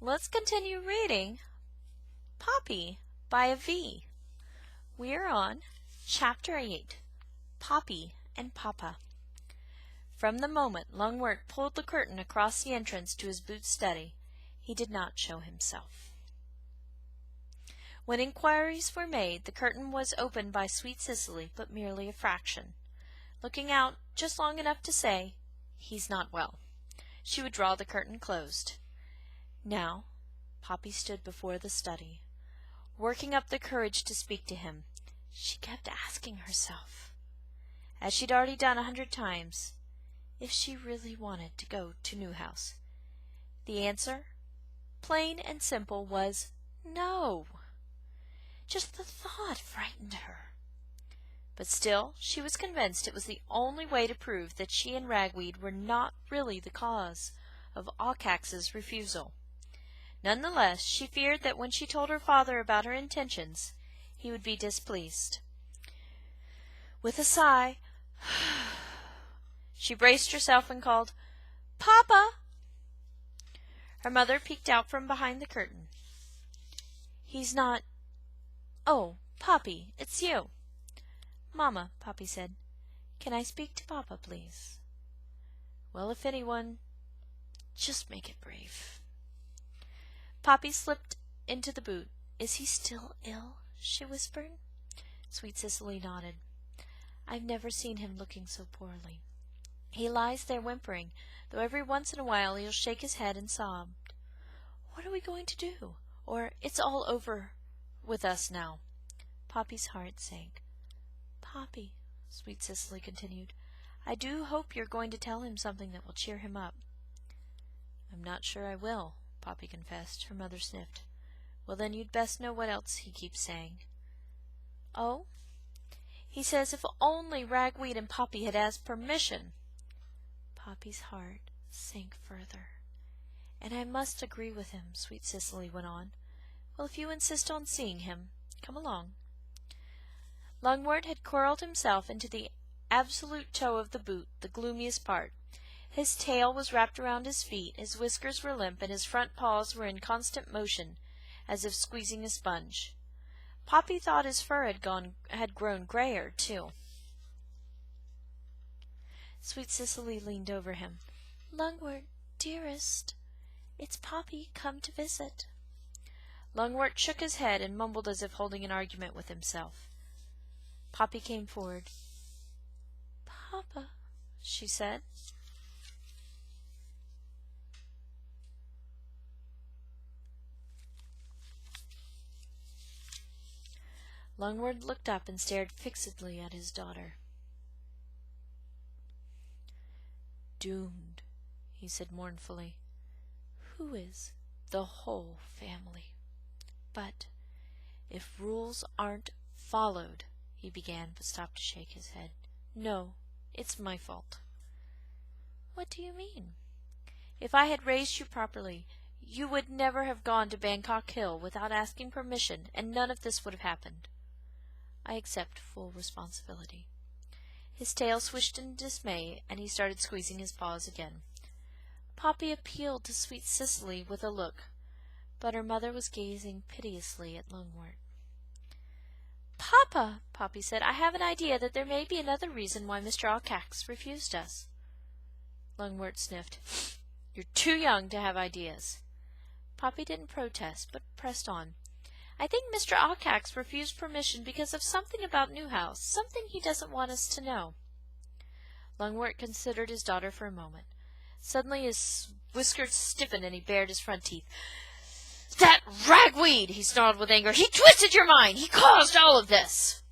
Let's continue reading Poppy by a V. We are on Chapter 8, Poppy and Papa. From the moment Lungwort pulled the curtain across the entrance to his boot study, he did not show himself. When inquiries were made, the curtain was opened by Sweet Cicely, but merely a fraction. Looking out just long enough to say, "He's not well," she would draw the curtain closed. Now, Poppy stood before the study. Working up the courage to speak to him, she kept asking herself, as she'd already done 100 times, if she really wanted to go to Newhouse. The answer, plain and simple, was no. Just the thought frightened her. But still, she was convinced it was the only way to prove that she and Ragweed were not really the cause of Aucax's refusal. None the less, she feared that when she told her father about her intentions, he would be displeased. With a sigh, she braced herself and called, "Papa!" Her mother peeked out from behind the curtain. "He's not... Oh, Poppy, it's you." "Mamma," Poppy said, "can I speak to Papa, please?" "Well, if anyone, just make it brief." Poppy slipped into the boot. "Is he still ill?" she whispered. Sweet Cicely nodded. "I've never seen him looking so poorly. He lies there whimpering, though every once in a while he'll shake his head and sob. What are we going to do? Or it's all over with us now." Poppy's heart sank. "Poppy," Sweet Cicely continued, "I do hope you're going to tell him something that will cheer him up." "I'm not sure I will," Poppy confessed. Her mother sniffed. "Well, then you'd best know what else he keeps saying." "Oh? He says if only Ragweed and Poppy had asked permission." Poppy's heart sank further. "And I must agree with him," Sweet Cicely went on. "Well, if you insist on seeing him, come along." Lungwort had curled himself into the absolute toe of the boot, the gloomiest part. His tail was wrapped around his feet, his whiskers were limp, and his front paws were in constant motion, as if squeezing a sponge. Poppy thought his fur had grown grayer, too. Sweet Cicely leaned over him. "Lungwort, dearest, it's Poppy come to visit." Lungwort shook his head and mumbled as if holding an argument with himself. Poppy came forward. "Papa," she said. Lungwort looked up and stared fixedly at his daughter. "Doomed," he said mournfully. "Who is?" "The whole family. But if rules aren't followed," he began, but stopped to shake his head. "No, it's my fault." "What do you mean?" "If I had raised you properly, you would never have gone to Bangkok Hill without asking permission, and none of this would have happened. I accept full responsibility." His tail swished in dismay, and he started squeezing his paws again. Poppy appealed to Sweet Cicely with a look, but her mother was gazing piteously at Lungwort. "Papa," Poppy said, "I have an idea that there may be another reason why Mr. Aucax refused us." Lungwort sniffed. "You're too young to have ideas." Poppy didn't protest, but pressed on. "I think Mr. Aucax refused permission because of something about Newhouse, something he doesn't want us to know." Lungwort considered his daughter for a moment. Suddenly his whiskers stiffened and he bared his front teeth. "That Ragweed!" he snarled with anger. "He twisted your mind! He caused all of this!"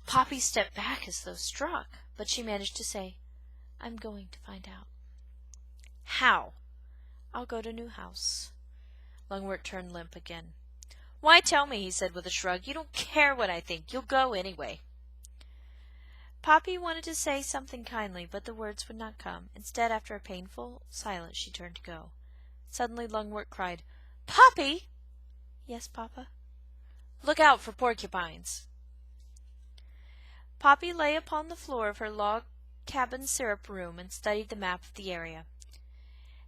Poppy stepped back as though struck, but she managed to say, "I'm going to find out." "How?" "I'll go to Newhouse." Lungwort turned limp again. "Why tell me?" he said with a shrug. "You don't care what I think. You'll go anyway." Poppy wanted to say something kindly, but the words would not come. Instead, after a painful silence, she turned to go. Suddenly Lungwort cried, "Poppy!" "Yes, Papa?" "Look out for porcupines." Poppy lay upon the floor of her log cabin syrup room and studied the map of the area.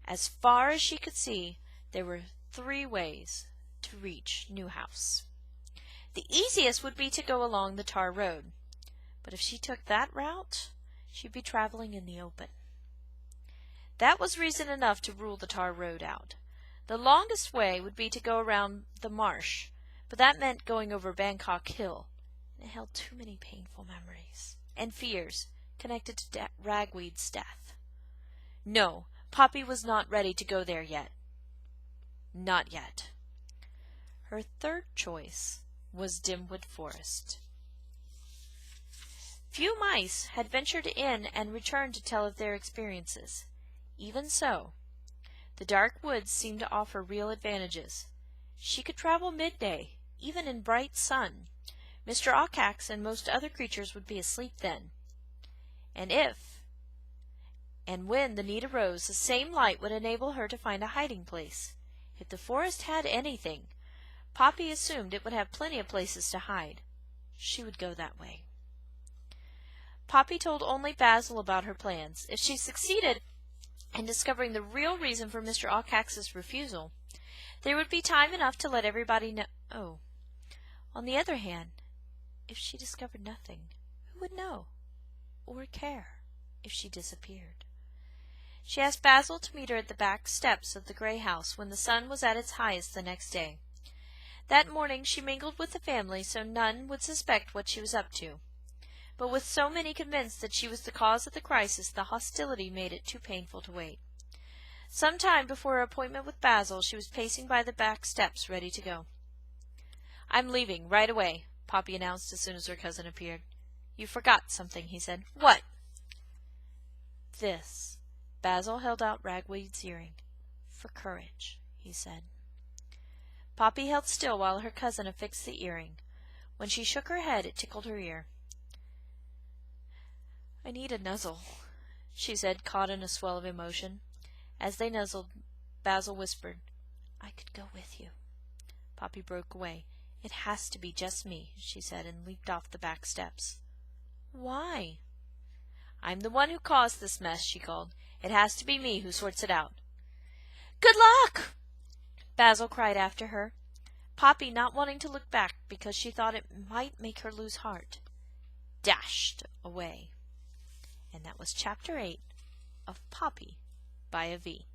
As far as she could see, there were 3 ways to reach New House. The easiest would be to go along the tar road, but if she took that route, she'd be traveling in the open. That was reason enough to rule the tar road out. The longest way would be to go around the marsh, but that meant going over Bangkok Hill, and it held too many painful memories and fears connected to Ragweed's death. No, Poppy was not ready to go there yet. Not yet. Her third choice was Dimwood Forest. Few mice had ventured in and returned to tell of their experiences. Even so, the dark woods seemed to offer real advantages. She could travel midday, even in bright sun. Mr. Aucax and most other creatures would be asleep then. And when the need arose, the same light would enable her to find a hiding place. If the forest had anything, Poppy assumed it would have plenty of places to hide. She would go that way. Poppy told only Basil about her plans. If she succeeded in discovering the real reason for Mr. Aucax's refusal, there would be time enough to let everybody know. Oh. On the other hand, if she discovered nothing, who would know or care if she disappeared? She asked Basil to meet her at the back steps of the gray house when the sun was at its highest the next day. That morning she mingled with the family so none would suspect what she was up to. But with so many convinced that she was the cause of the crisis, the hostility made it too painful to wait. Some time before her appointment with Basil, she was pacing by the back steps, ready to go. "I'm leaving right away," Poppy announced as soon as her cousin appeared. "You forgot something," he said. "What?" "This." Basil held out Ragweed's earring. "For courage," he said. Poppy held still while her cousin affixed the earring. When she shook her head, it tickled her ear. "I need a nuzzle," she said, caught in a swell of emotion. As they nuzzled, Basil whispered, "I could go with you." Poppy broke away. "It has to be just me," she said, and leaped off the back steps. "Why?" "I'm the one who caused this mess," she called. "It has to be me who sorts it out." "Good luck!" Basil cried after her. Poppy, not wanting to look back because she thought it might make her lose heart, dashed away. And that was Chapter 8 of Poppy by a V.